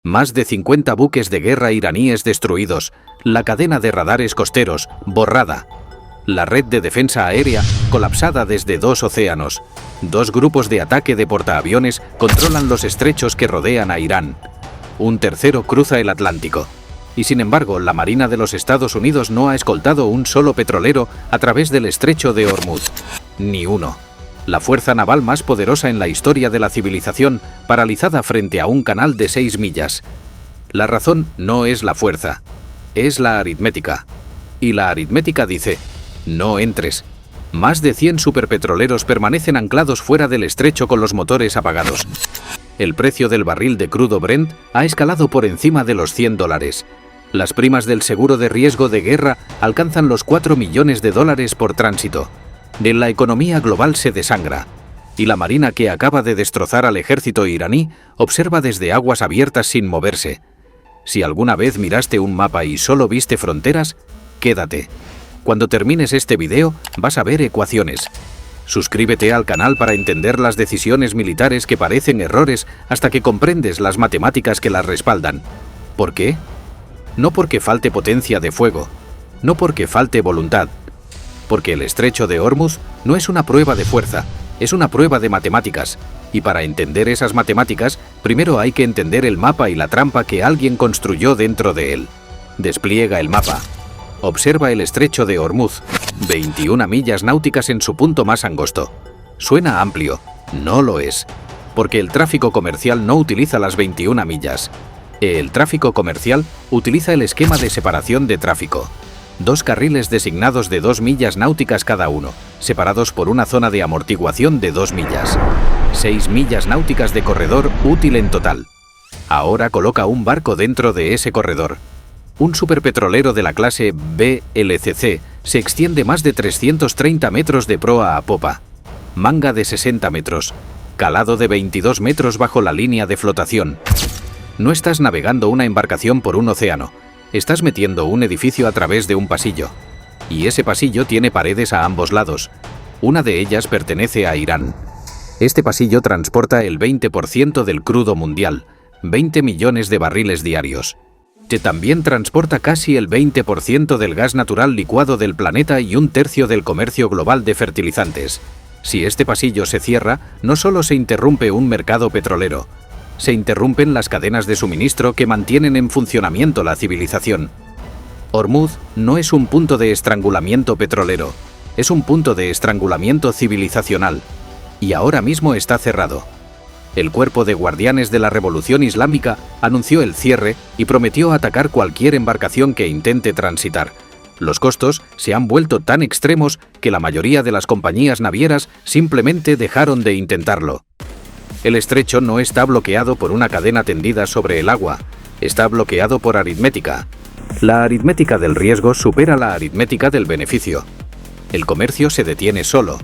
Más de 50 buques de guerra iraníes destruidos, la cadena de radares costeros borrada, la red de defensa aérea colapsada desde 2 océanos, 2 grupos de ataque de portaaviones controlan los estrechos que rodean a Irán, un tercero cruza el Atlántico. Y sin embargo, la Marina de los Estados Unidos no ha escoltado un solo petrolero a través del estrecho de Hormuz. Ni uno. La fuerza naval más poderosa en la historia de la civilización, paralizada frente a un canal de 6 millas. La razón no es la fuerza, es la aritmética. Y la aritmética dice, no entres. Más de 100 superpetroleros permanecen anclados fuera del estrecho con los motores apagados. El precio del barril de crudo Brent ha escalado por encima de los $100. Las primas del seguro de riesgo de guerra alcanzan los $4 millones por tránsito. La economía global se desangra. Y la marina que acaba de destrozar al ejército iraní observa desde aguas abiertas sin moverse. Si alguna vez miraste un mapa y solo viste fronteras, quédate. Cuando termines este video vas a ver ecuaciones. Suscríbete al canal para entender las decisiones militares que parecen errores hasta que comprendes las matemáticas que las respaldan. ¿Por qué? No porque falte potencia de fuego, no porque falte voluntad. Porque el estrecho de Hormuz no es una prueba de fuerza, es una prueba de matemáticas. Y para entender esas matemáticas, primero hay que entender el mapa y la trampa que alguien construyó dentro de él. Despliega el mapa. Observa el estrecho de Hormuz, 21 millas náuticas en su punto más angosto. Suena amplio, no lo es, porque el tráfico comercial no utiliza las 21 millas. El tráfico comercial utiliza el esquema de separación de tráfico. 2 carriles designados de 2 millas náuticas cada uno, separados por una zona de amortiguación de 2 millas. 6 millas náuticas de corredor útil en total. Ahora coloca un barco dentro de ese corredor. Un superpetrolero de la clase VLCC se extiende más de 330 metros de proa a popa, manga de 60 metros, calado de 22 metros bajo la línea de flotación. No estás navegando una embarcación por un océano, estás metiendo un edificio a través de un pasillo. Y ese pasillo tiene paredes a ambos lados. Una de ellas pertenece a Irán. Este pasillo transporta el 20% del crudo mundial, 20 millones de barriles diarios. Que también transporta casi el 20% del gas natural licuado del planeta y 1/3 del comercio global de fertilizantes. Si este pasillo se cierra, no solo se interrumpe un mercado petrolero, se interrumpen las cadenas de suministro que mantienen en funcionamiento la civilización. Hormuz no es un punto de estrangulamiento petrolero, es un punto de estrangulamiento civilizacional. Y ahora mismo está cerrado. El Cuerpo de Guardianes de la Revolución Islámica anunció el cierre y prometió atacar cualquier embarcación que intente transitar. Los costos se han vuelto tan extremos que la mayoría de las compañías navieras simplemente dejaron de intentarlo. El estrecho no está bloqueado por una cadena tendida sobre el agua, está bloqueado por aritmética. La aritmética del riesgo supera la aritmética del beneficio. El comercio se detiene solo.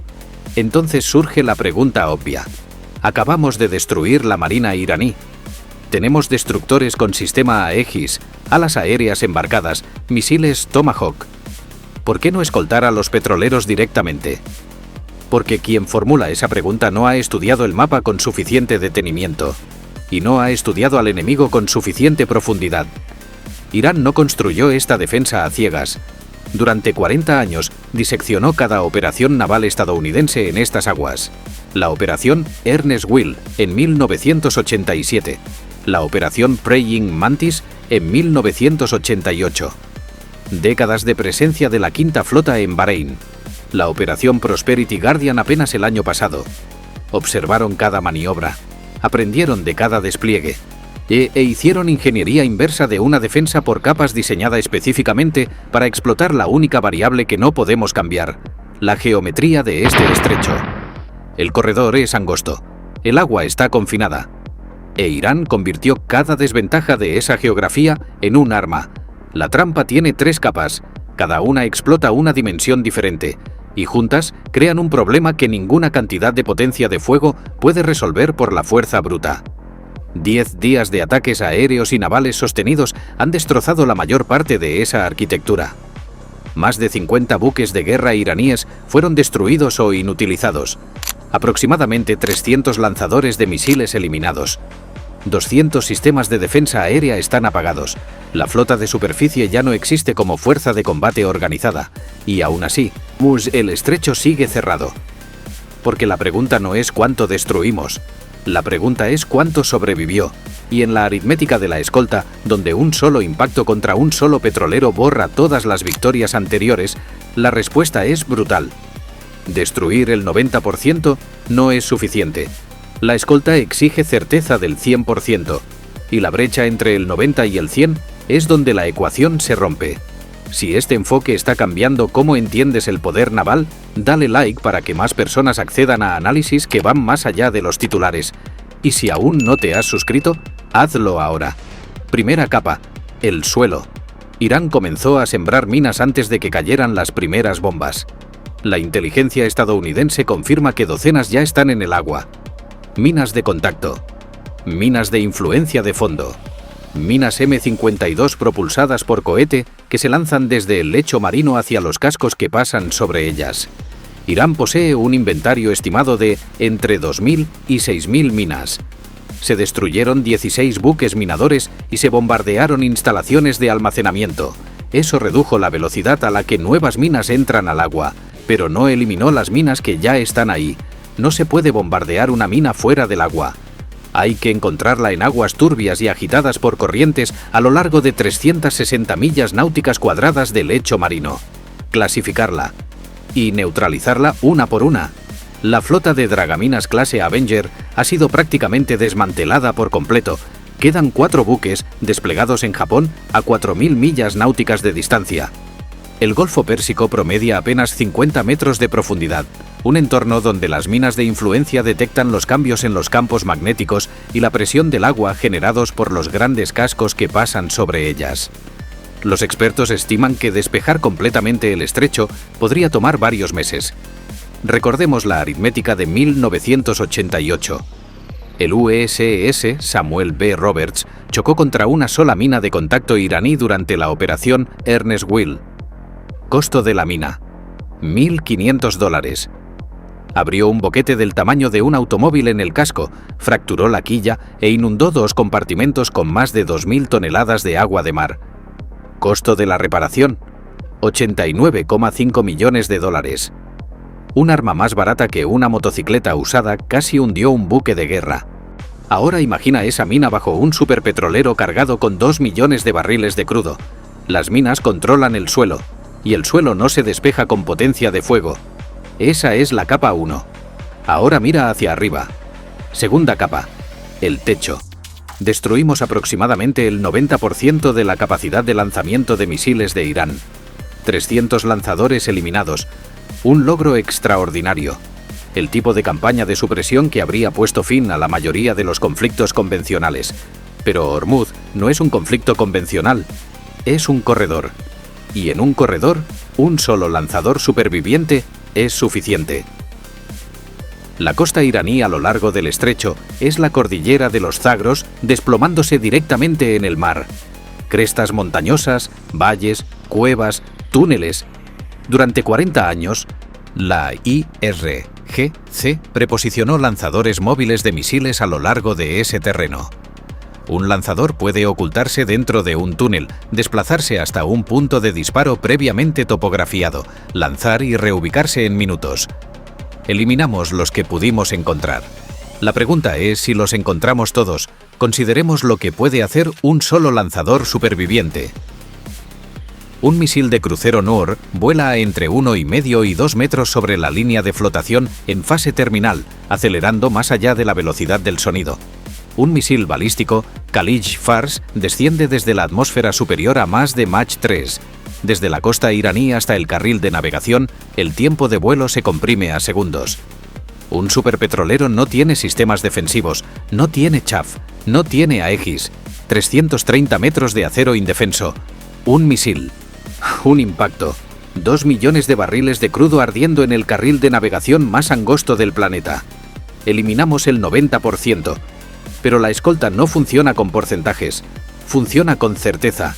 Entonces surge la pregunta obvia. Acabamos de destruir la marina iraní. Tenemos destructores con sistema Aegis, alas aéreas embarcadas, misiles Tomahawk. ¿Por qué no escoltar a los petroleros directamente? Porque quien formula esa pregunta no ha estudiado el mapa con suficiente detenimiento y no ha estudiado al enemigo con suficiente profundidad. Irán no construyó esta defensa a ciegas. Durante 40 años diseccionó cada operación naval estadounidense en estas aguas. La operación Ernest Will en 1987, la operación Praying Mantis en 1988. Décadas de presencia de la Quinta Flota en Bahrein. La operación Prosperity Guardian apenas el año pasado. Observaron cada maniobra, aprendieron de cada despliegue e hicieron ingeniería inversa de una defensa por capas diseñada específicamente para explotar la única variable que no podemos cambiar, la geometría de este estrecho. El corredor es angosto, el agua está confinada, e Irán convirtió cada desventaja de esa geografía en un arma. La trampa tiene 3 capas, cada una explota una dimensión diferente, y juntas crean un problema que ninguna cantidad de potencia de fuego puede resolver por la fuerza bruta. 10 días de ataques aéreos y navales sostenidos han destrozado la mayor parte de esa arquitectura. Más de 50 buques de guerra iraníes fueron destruidos o inutilizados. Aproximadamente 300 lanzadores de misiles eliminados. 200 sistemas de defensa aérea están apagados. La flota de superficie ya no existe como fuerza de combate organizada. Y aún así, el estrecho sigue cerrado. Porque la pregunta no es cuánto destruimos. La pregunta es cuánto sobrevivió. Y en la aritmética de la escolta, donde un solo impacto contra un solo petrolero borra todas las victorias anteriores, la respuesta es brutal. Destruir el 90% no es suficiente. La escolta exige certeza del 100%, y la brecha entre el 90 y el 100 es donde la ecuación se rompe. Si este enfoque está cambiando cómo entiendes el poder naval, dale like para que más personas accedan a análisis que van más allá de los titulares. Y si aún no te has suscrito, hazlo ahora. Primera capa, el suelo. Irán comenzó a sembrar minas antes de que cayeran las primeras bombas. La inteligencia estadounidense confirma que docenas ya están en el agua. Minas de contacto. Minas de influencia de fondo. Minas M52 propulsadas por cohete que se lanzan desde el lecho marino hacia los cascos que pasan sobre ellas. Irán posee un inventario estimado de entre 2.000 y 6.000 minas. Se destruyeron 16 buques minadores y se bombardearon instalaciones de almacenamiento. Eso redujo la velocidad a la que nuevas minas entran al agua, pero no eliminó las minas que ya están ahí. No se puede bombardear una mina fuera del agua. Hay que encontrarla en aguas turbias y agitadas por corrientes a lo largo de 360 millas náuticas cuadradas de lecho marino. Clasificarla y neutralizarla una por una. La flota de dragaminas clase Avenger ha sido prácticamente desmantelada por completo. Quedan 4 buques desplegados en Japón a 4.000 millas náuticas de distancia. El Golfo Pérsico promedia apenas 50 metros de profundidad, un entorno donde las minas de influencia detectan los cambios en los campos magnéticos y la presión del agua generados por los grandes cascos que pasan sobre ellas. Los expertos estiman que despejar completamente el estrecho podría tomar varios meses. Recordemos la aritmética de 1988. El USS Samuel B. Roberts chocó contra una sola mina de contacto iraní durante la operación Ernest Will. Costo de la mina: $1.500. Abrió un boquete del tamaño de un automóvil en el casco, fracturó la quilla e inundó 2 compartimentos con más de 2.000 toneladas de agua de mar. Costo de la reparación: $89,5 millones. Un arma más barata que una motocicleta usada casi hundió un buque de guerra. Ahora imagina esa mina bajo un superpetrolero cargado con 2 millones de barriles de crudo. Las minas controlan el suelo, y el suelo no se despeja con potencia de fuego. Esa es la capa 1. Ahora mira hacia arriba. Segunda capa, el techo. Destruimos aproximadamente el 90% de la capacidad de lanzamiento de misiles de Irán. 300 lanzadores eliminados. Un logro extraordinario. El tipo de campaña de supresión que habría puesto fin a la mayoría de los conflictos convencionales. Pero Hormuz no es un conflicto convencional, es un corredor. Y en un corredor, un solo lanzador superviviente es suficiente. La costa iraní a lo largo del estrecho es la cordillera de los Zagros desplomándose directamente en el mar. Crestas montañosas, valles, cuevas, túneles. Durante 40 años, la IRGC preposicionó lanzadores móviles de misiles a lo largo de ese terreno. Un lanzador puede ocultarse dentro de un túnel, desplazarse hasta un punto de disparo previamente topografiado, lanzar y reubicarse en minutos. Eliminamos los que pudimos encontrar. La pregunta es si los encontramos todos. Consideremos lo que puede hacer un solo lanzador superviviente. Un misil de crucero Noor vuela a entre 1,5 y 2 metros sobre la línea de flotación en fase terminal, acelerando más allá de la velocidad del sonido. Un misil balístico, Khalid Fars, desciende desde la atmósfera superior a más de Mach 3. Desde la costa iraní hasta el carril de navegación, el tiempo de vuelo se comprime a segundos. Un superpetrolero no tiene sistemas defensivos, no tiene chaff, no tiene Aegis. 330 metros de acero indefenso. Un misil. Un impacto. 2 millones de barriles de crudo ardiendo en el carril de navegación más angosto del planeta. Eliminamos el 90%. Pero la escolta no funciona con porcentajes, funciona con certeza.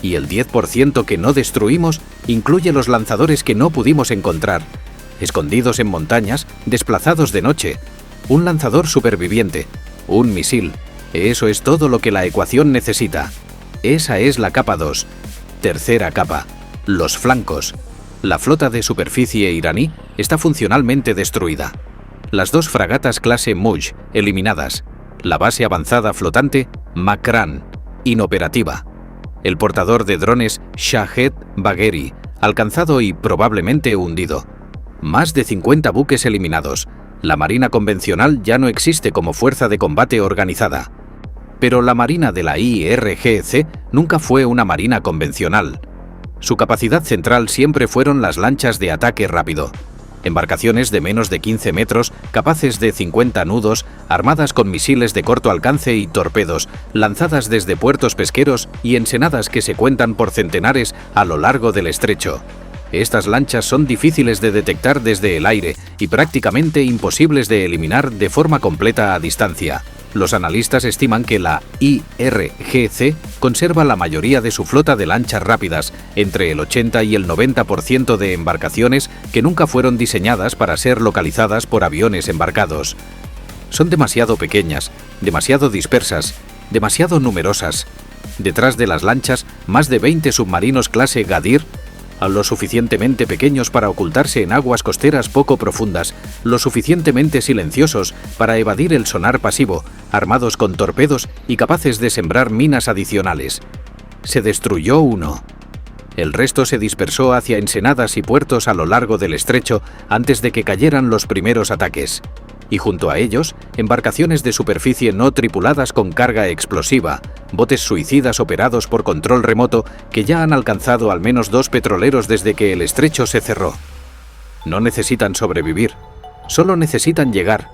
Y el 10% que no destruimos incluye los lanzadores que no pudimos encontrar, escondidos en montañas, desplazados de noche. Un lanzador superviviente, un misil, Eso es todo lo que la ecuación necesita. Esa es la capa 2. Tercera capa. Los flancos. La flota de superficie iraní está funcionalmente destruida. Las 2 fragatas clase Mujh, eliminadas. La base avanzada flotante, Makran, inoperativa. El portador de drones Shahed Bagheri, alcanzado y probablemente hundido. Más de 50 buques eliminados. La marina convencional ya no existe como fuerza de combate organizada. Pero la marina de la IRGC nunca fue una marina convencional. Su capacidad central siempre fueron las lanchas de ataque rápido. Embarcaciones de menos de 15 metros, capaces de 50 nudos, armadas con misiles de corto alcance y torpedos, lanzadas desde puertos pesqueros y ensenadas que se cuentan por centenares a lo largo del estrecho. Estas lanchas son difíciles de detectar desde el aire y prácticamente imposibles de eliminar de forma completa a distancia. Los analistas estiman que la IRGC conserva la mayoría de su flota de lanchas rápidas, entre el 80 y el 90% de embarcaciones que nunca fueron diseñadas para ser localizadas por aviones embarcados. Son demasiado pequeñas, demasiado dispersas, demasiado numerosas. Detrás de las lanchas, más de 20 submarinos clase Ghadir, lo suficientemente pequeños para ocultarse en aguas costeras poco profundas, lo suficientemente silenciosos para evadir el sonar pasivo, armados con torpedos y capaces de sembrar minas adicionales. Se destruyó uno. El resto se dispersó hacia ensenadas y puertos a lo largo del estrecho antes de que cayeran los primeros ataques. Y junto a ellos, embarcaciones de superficie no tripuladas con carga explosiva, botes suicidas operados por control remoto que ya han alcanzado al menos 2 petroleros desde que el estrecho se cerró. No necesitan sobrevivir, solo necesitan llegar.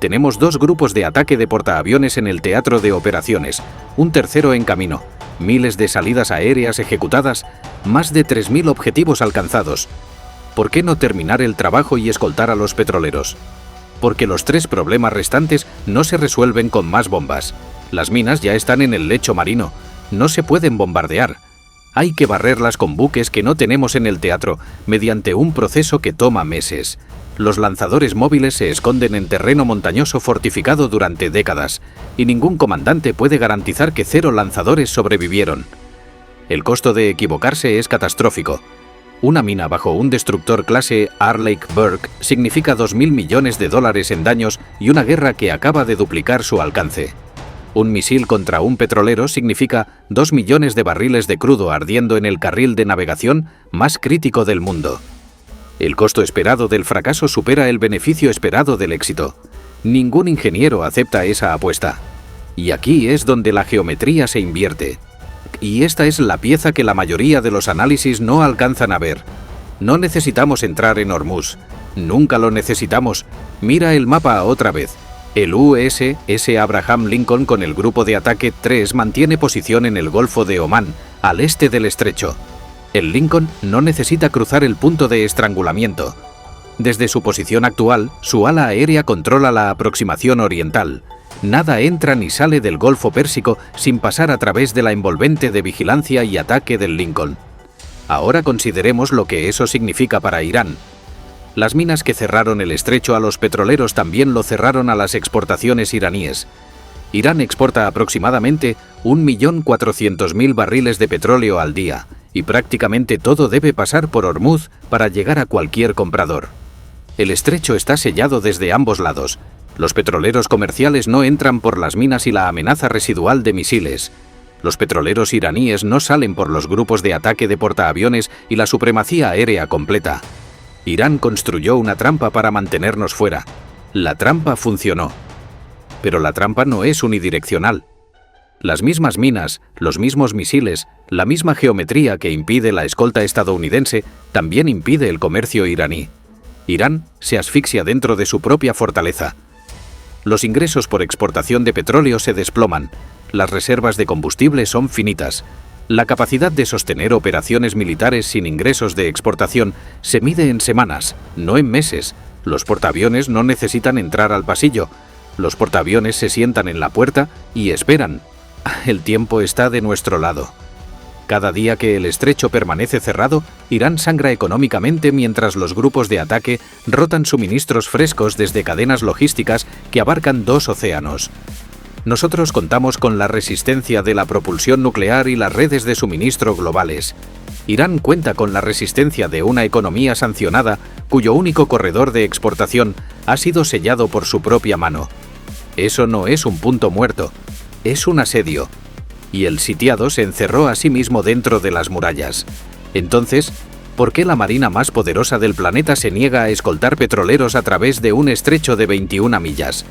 Tenemos 2 grupos de ataque de portaaviones en el teatro de operaciones, un tercero en camino, miles de salidas aéreas ejecutadas, más de 3.000 objetivos alcanzados. ¿Por qué no terminar el trabajo y escoltar a los petroleros? Porque los 3 problemas restantes no se resuelven con más bombas. Las minas ya están en el lecho marino, no se pueden bombardear. Hay que barrerlas con buques que no tenemos en el teatro, mediante un proceso que toma meses. Los lanzadores móviles se esconden en terreno montañoso fortificado durante décadas, y ningún comandante puede garantizar que 0 lanzadores sobrevivieron. El costo de equivocarse es catastrófico. Una mina bajo un destructor clase Arleigh-Burke significa $2.000 millones en daños y una guerra que acaba de duplicar su alcance. Un misil contra un petrolero significa 2 millones de barriles de crudo ardiendo en el carril de navegación más crítico del mundo. El costo esperado del fracaso supera el beneficio esperado del éxito. Ningún ingeniero acepta esa apuesta. Y aquí es donde la geometría se invierte. Y esta es la pieza que la mayoría de los análisis no alcanzan a ver. No necesitamos entrar en Hormuz. Nunca lo necesitamos. Mira el mapa otra vez. El USS Abraham Lincoln con el grupo de ataque 3 mantiene posición en el Golfo de Omán, al este del estrecho. El Lincoln no necesita cruzar el punto de estrangulamiento. Desde su posición actual, su ala aérea controla la aproximación oriental. Nada entra ni sale del Golfo Pérsico sin pasar a través de la envolvente de vigilancia y ataque del Lincoln. Ahora consideremos lo que eso significa para Irán. Las minas que cerraron el estrecho a los petroleros también lo cerraron a las exportaciones iraníes. Irán exporta aproximadamente 1.400.000 barriles de petróleo al día, y prácticamente todo debe pasar por Hormuz para llegar a cualquier comprador. El estrecho está sellado desde ambos lados. Los petroleros comerciales no entran por las minas y la amenaza residual de misiles. Los petroleros iraníes no salen por los grupos de ataque de portaaviones y la supremacía aérea completa. Irán construyó una trampa para mantenernos fuera. La trampa funcionó. Pero la trampa no es unidireccional. Las mismas minas, los mismos misiles, la misma geometría que impide la escolta estadounidense, también impide el comercio iraní. Irán se asfixia dentro de su propia fortaleza. Los ingresos por exportación de petróleo se desploman. Las reservas de combustible son finitas. La capacidad de sostener operaciones militares sin ingresos de exportación se mide en semanas, no en meses. Los portaaviones no necesitan entrar al pasillo. Los portaaviones se sientan en la puerta y esperan. El tiempo está de nuestro lado. Cada día que el estrecho permanece cerrado, Irán sangra económicamente mientras los grupos de ataque rotan suministros frescos desde cadenas logísticas que abarcan 2 océanos. Nosotros contamos con la resistencia de la propulsión nuclear y las redes de suministro globales. Irán cuenta con la resistencia de una economía sancionada cuyo único corredor de exportación ha sido sellado por su propia mano. Eso no es un punto muerto, es un asedio. Y el sitiado se encerró a sí mismo dentro de las murallas. Entonces, ¿por qué la marina más poderosa del planeta se niega a escoltar petroleros a través de un estrecho de 21 millas?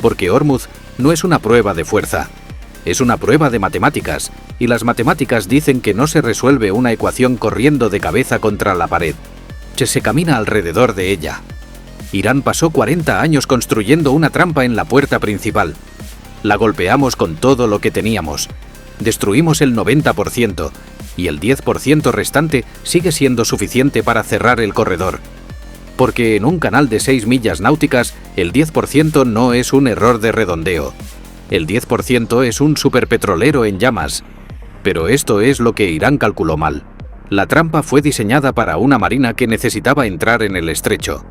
Porque Hormuz no es una prueba de fuerza, es una prueba de matemáticas, y las matemáticas dicen que no se resuelve una ecuación corriendo de cabeza contra la pared, que se camina alrededor de ella. Irán pasó 40 años construyendo una trampa en la puerta principal. La golpeamos con todo lo que teníamos. Destruimos el 90%, y el 10% restante sigue siendo suficiente para cerrar el corredor. Porque en un canal de 6 millas náuticas, el 10% no es un error de redondeo. El 10% es un superpetrolero en llamas. Pero esto es lo que Irán calculó mal. La trampa fue diseñada para una marina que necesitaba entrar en el estrecho.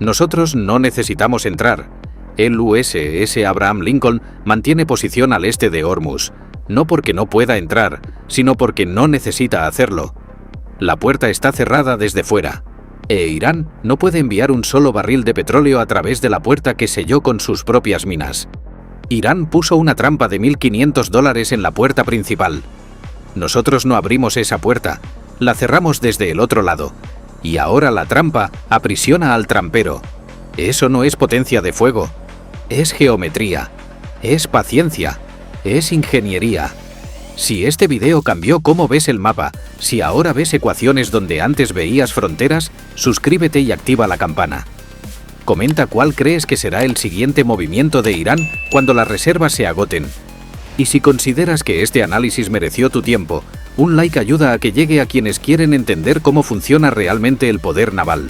Nosotros no necesitamos entrar. El USS Abraham Lincoln mantiene posición al este de Hormuz, no porque no pueda entrar, sino porque no necesita hacerlo. La puerta está cerrada desde fuera. Irán no puede enviar un solo barril de petróleo a través de la puerta que selló con sus propias minas. Irán puso una trampa de $1.500 en la puerta principal. Nosotros no abrimos esa puerta, la cerramos desde el otro lado, y ahora la trampa aprisiona al trampero. Eso no es potencia de fuego, es geometría, es paciencia, es ingeniería. Si este video cambió cómo ves el mapa, si ahora ves ecuaciones donde antes veías fronteras, suscríbete y activa la campana. Comenta cuál crees que será el siguiente movimiento de Irán cuando las reservas se agoten. Y si consideras que este análisis mereció tu tiempo, un like ayuda a que llegue a quienes quieren entender cómo funciona realmente el poder naval.